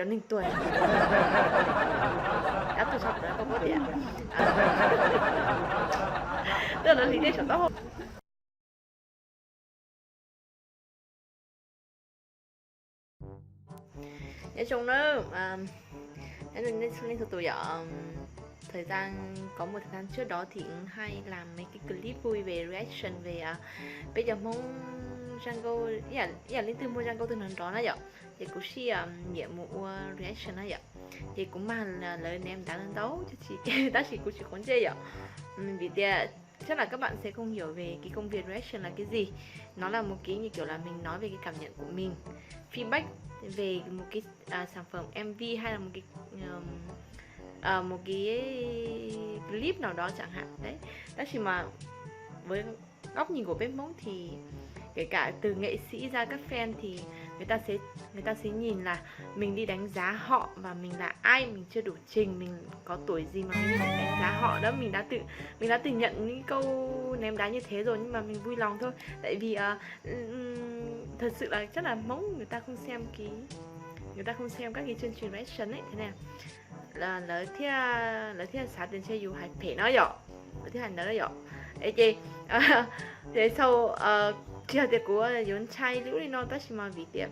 Ninh tuổi đã tôi học đã có tiền tức là lý để tốt. Nói chung đó nên tụi giờ thời gian có một thời gian trước đó thì cũng hay làm mấy cái clip vui về reaction về bây giờ mong Django là lên từ mua Django từ lần đó là vậy thì cũng chỉ nhiệm vụ reaction là vậy thì cũng mà là lời em đã lên đấu cho chị đó chỉ cũng chỉ còn chơi vậy vì thế chắc là các bạn sẽ không hiểu về cái công việc reaction là cái gì. Nó là một cái như kiểu là mình nói về cái cảm nhận của mình, feedback về một cái sản phẩm MV hay là một cái clip nào đó chẳng hạn. Đấy, đó chỉ mà với góc nhìn của bếp móng thì kể cả từ nghệ sĩ ra các fan thì người ta sẽ nhìn là mình đi đánh giá họ và mình là ai, mình chưa đủ trình, mình có tuổi gì mà mình đi đánh giá họ đó. Mình đã từng nhận những câu ném đá như thế rồi nhưng mà mình vui lòng thôi, tại vì thật sự là chắc là móng người ta không xem các cái chương trình reaction ấy. Thế này là lỡ thiết xã tình chơi dù hay phải nói rõ lỡ thiết hành đó rõ ấy chị thế sau khi học của yon trai lưu đi nó ta chỉ mà vì tiệm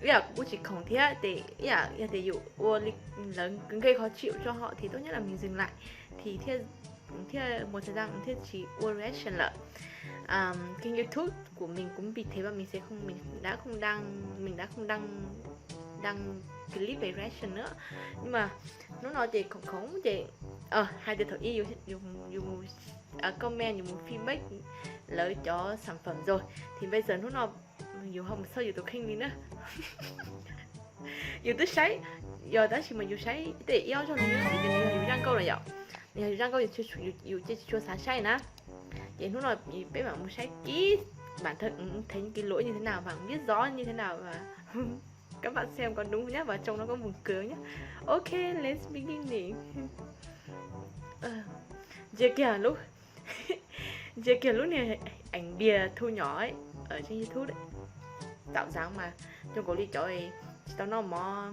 ý là cũng chỉ không thiết để ý là để dụ lớn cứ gây khó chịu cho họ thì tốt nhất là mình dừng lại. Thì thiết một thời gian thiết chỉ reaction là kênh YouTube của mình cũng vì thế mà mình đã không đăng clip về reaction nữa. Nhưng mà nó nói chị không chị hai đứa thật yêu dùng comment dùng feedback lợi cho sản phẩm rồi thì bây giờ nó dù không sao dù tôi khen đi nữa dù tôi sấy giờ đó chỉ mà dù sấy để yêu cho nên thì dù răng câu là vậy dù răng câu dù chưa xả sấy nè vậy nó nói bé bạn muốn sấy kỹ bản thân thấy những cái lỗi như thế nào và biết rõ như thế nào và các bạn xem có đúng nhá và trông nó có buồn cười nhá. Ok, let's begin. Giờ kìa lúc này ảnh bìa thu nhỏ ấy ở trên YouTube đấy tạo dáng mà trong cổ đi trời tao nó mà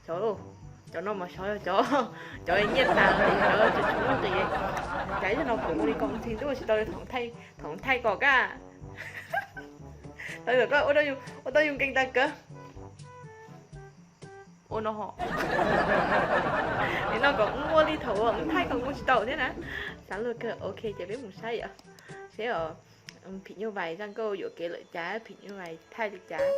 trời ơi cho nó mà soi cho trời nhiên tàng thì trời ơi chúng nó thì cái cho nó cũng đi con thì tôi tao thằng thay có cả tao được có tao dùng kênh ta cơ ô nó họ thì nó cũng mua đi thử cũng thay còn mua tàu thế nè sáng luôn cơ. Ok chỉ biết một sai vậy sẽ ở phỉ như vậy răng câu dụ kế lợi trái phỉ như vậy thay được trái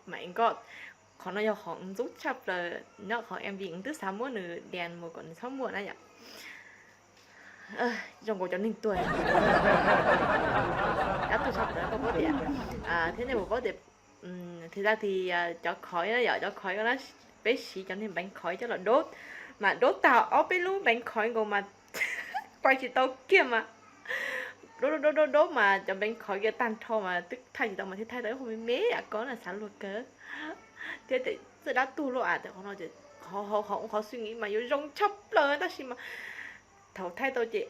mày god còn nó họ rút chập là nó họ em viện từ 6 mùa nữa đèn một còn 6 mùa này nhỉ trong cổ cho ninh tuổi đã tôi học đã có tiền thế này một có tiền thực ra thì cho khói nó giỏi cho khói nó bé xí cho nên bánh khói cho là đốt mà đốt tàu ó bé lú bánh khói ngồi mà quay chỉ tao kia mà đốt mà cho bánh khói kia tan thô mà tức thay gì đâu mà thế thay tới hôm mế có là sáng luôn cơ thế thì giờ đã tu rồi thì họ nói chứ họ không có suy nghĩ mà vô rong chóc lời ta xí mà thầu thay tôi chị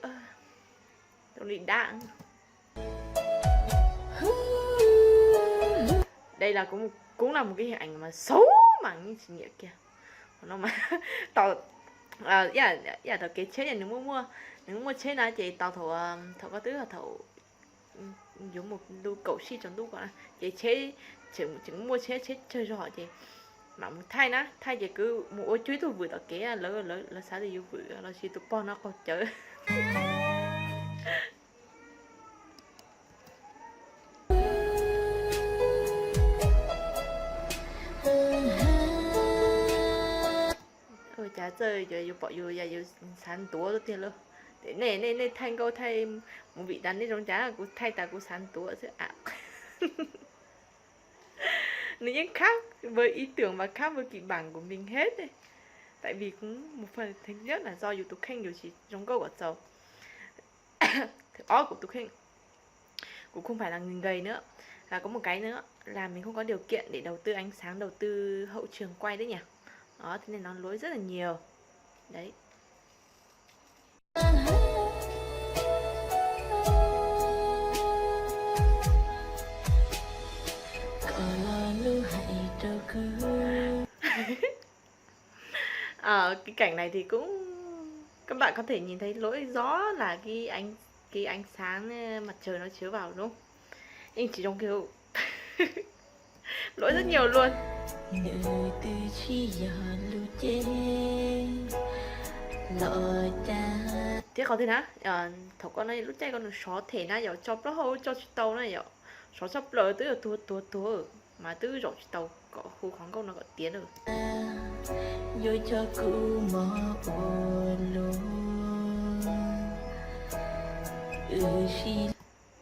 tôi đi đạn đây là cũng là một cái hình ảnh mà xấu mà như chị nghĩa kìa nó mà tàu tàu cái chế này nếu mua chế này chị tàu thầu có thứ là thầu dùng một đu cầu si trong đu gọi là chị chế chỉ mua chế chơi cho họ chị mà một thay ná thay chị cứ mua chuối tôi vừa tao kế lỡ sao thì vừa là chỉ tụi con nó còn chở ôi chả chơi giờ dù bỏ dù giờ dù sán túa đó tiền luôn để này thay câu thay một vị đánh đi trong chả của thay ta của sán túa sẽ nó những khác với ý tưởng và khác với kịch bản của mình hết ấy. Tại vì cũng một phần thứ nhất là do YouTube kênh điều chỉ trong câu của dầu của YouTube kênh cũng không phải là người gầy nữa, là có một cái nữa là mình không có điều kiện để đầu tư ánh sáng, đầu tư hậu trường quay đấy nhỉ. Đó, thế nên nó lỗi rất là nhiều. Đấy. Cái cảnh này thì cũng các bạn có thể nhìn thấy lỗi rõ là cái ánh sáng mặt trời nó chiếu vào đúng không? Nhưng chỉ trong kiểu lỗi rất nhiều luôn. Thế có thể nào thầu con này lúc chạy con xó thể na dạo cho nó hô cho tàu này dạo xó sắp lỡ tới ở tua mà tới rồi tàu có khu khoảng câu nó có tiến rồi. Rồi cho cụ mò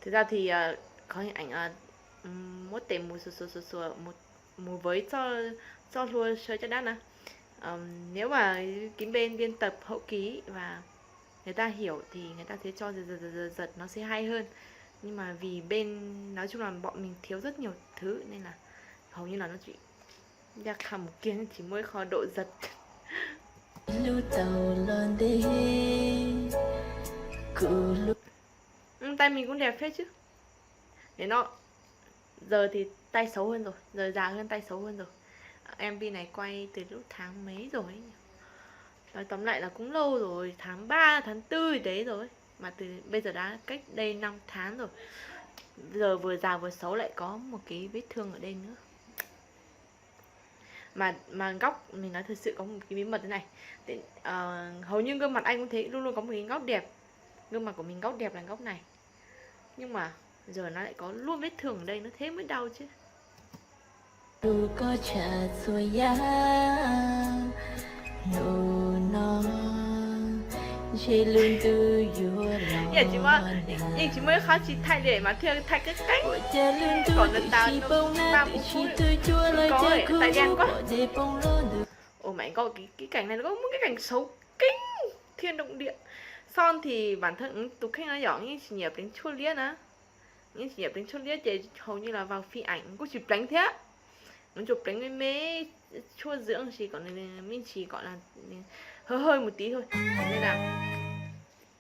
thực ra thì có hình ảnh một tên mù sùa một mù với cho luôn chơi cho đắt nè. Nếu mà cái bên biên tập hậu ký và người ta hiểu thì người ta sẽ cho giật nó sẽ hay hơn, nhưng mà vì bên nói chung là bọn mình thiếu rất nhiều thứ nên là hầu như là nó chỉ ra khả một kia chỉ mới khó độ giật. Tay mình cũng đẹp phết chứ. Để nó giờ thì tay xấu hơn rồi, giờ già hơn tay xấu hơn rồi. MV này quay từ lúc tháng mấy rồi ấy. Nói tóm lại là cũng lâu rồi, tháng 3, tháng 4 đấy rồi. Mà từ bây giờ đã cách đây 5 tháng rồi. Giờ vừa già vừa xấu lại có một cái vết thương ở đây nữa. Mà góc mình nói thật sự có một cái bí mật thế này. Hầu như gương mặt anh cũng thế, luôn luôn có một cái góc đẹp. Gương mặt của mình góc đẹp là góc này. Nhưng mà giờ nó lại có luôn vết thương ở đây, nó thế mới đau chứ. Nhưng chỉ mới khó chỉ thay để mà theo thay cái cánh. Còn lần tao nó 30 phút có ấy, tại đen quá. Ồ mày có cái cảnh này nó có một cái cảnh xấu kinh thiên động địa. Son thì bản thân tục khách nó giỏi nhưng chỉ nhập đến chua liết á. Nhưng chỉ nhập đến chua liết thì hầu như là vào phi ảnh cũng chụp đánh thế. Nó chụp đánh với mế chua dưỡng chỉ còn mình chỉ gọi là hơi một tí thôi. Nên là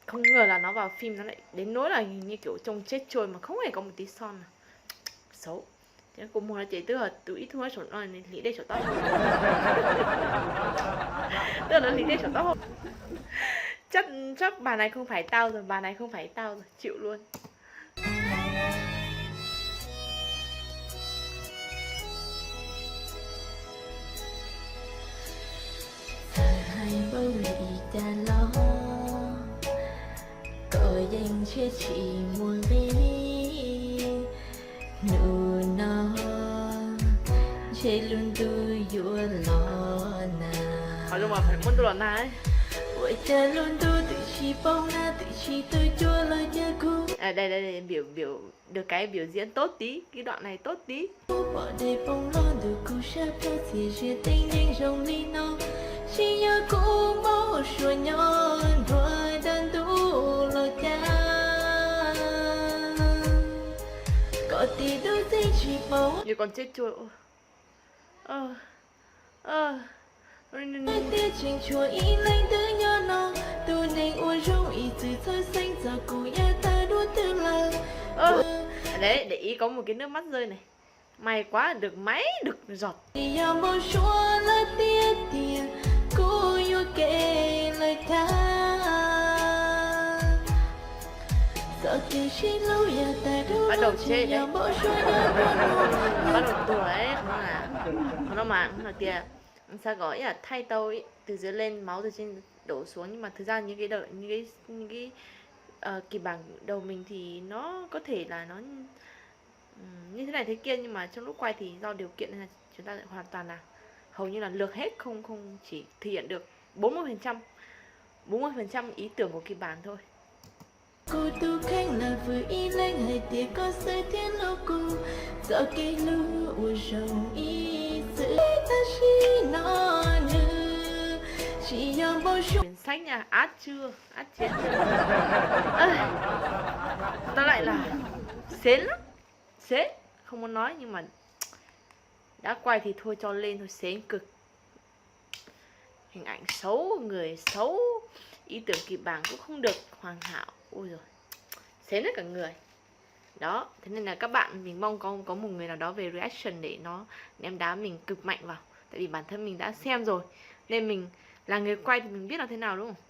không ngờ là nó vào phim nó lại đến nỗi là như kiểu trông chết trôi mà không hề có một tí son nào. Xấu. Thế cô mua là chỉ tức là tụi thôi sổ nó lý đây sổ tóc. Tức là lý đây sổ tóc. Chắc bà này không phải tao rồi, bà này không phải tao rồi, chịu luôn. Hỏi chung mà phải muốn tôi là ấy. Đây biểu được cái biểu diễn tốt tí, cái đoạn này tốt tí. Như con chết chua. Đấy, để ý có một cái nước mắt rơi này. May quá, được máy, được giọt. Bắt đầu chê đấy. Bắt đầu tuổi ấy, nó mà kìa. Sao gọi là thay tàu ấy, từ dưới lên máu từ trên đổ xuống, nhưng mà thực ra những cái kịch bản đầu mình thì nó có thể là nó như thế này thế kia, nhưng mà trong lúc quay thì do điều kiện nên là chúng ta lại hoàn toàn là hầu như là lược hết, không chỉ thể hiện được 40% ý tưởng của kịch bản thôi. Cô tu khanh là vừa y lên hay tiệt có sự thiên lâu cô do cây lưu u rồng y sự ta chi nó nữ chỉ yom bao số quyển sách nha, át chưa nó lại là xến lắm, xến không muốn nói, nhưng mà đã quay thì thôi cho lên thôi, xến cực. hình ảnh xấu, người xấu, ý tưởng kịch bản cũng không được hoàn hảo. Ôi rồi, xén hết cả người. Đó, thế nên là các bạn, mình mong có một người nào đó về reaction để nó ném đá mình cực mạnh vào. Tại vì bản thân mình đã xem rồi, nên mình là người quay thì mình biết là thế nào, đúng không?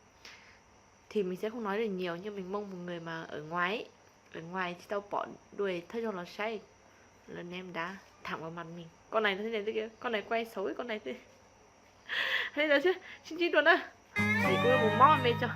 Thì mình sẽ không nói được nhiều, nhưng mình mong một người mà ở ngoài ấy, ở ngoài thì tao bỏ đuôi thất cho nó say là ném đá thẳng vào mặt mình. Con này nó thế này thế kia, con này quay xấu ấy, con này thế. Thế giờ chứ, xin luôn á. Thì cũng một món về cho.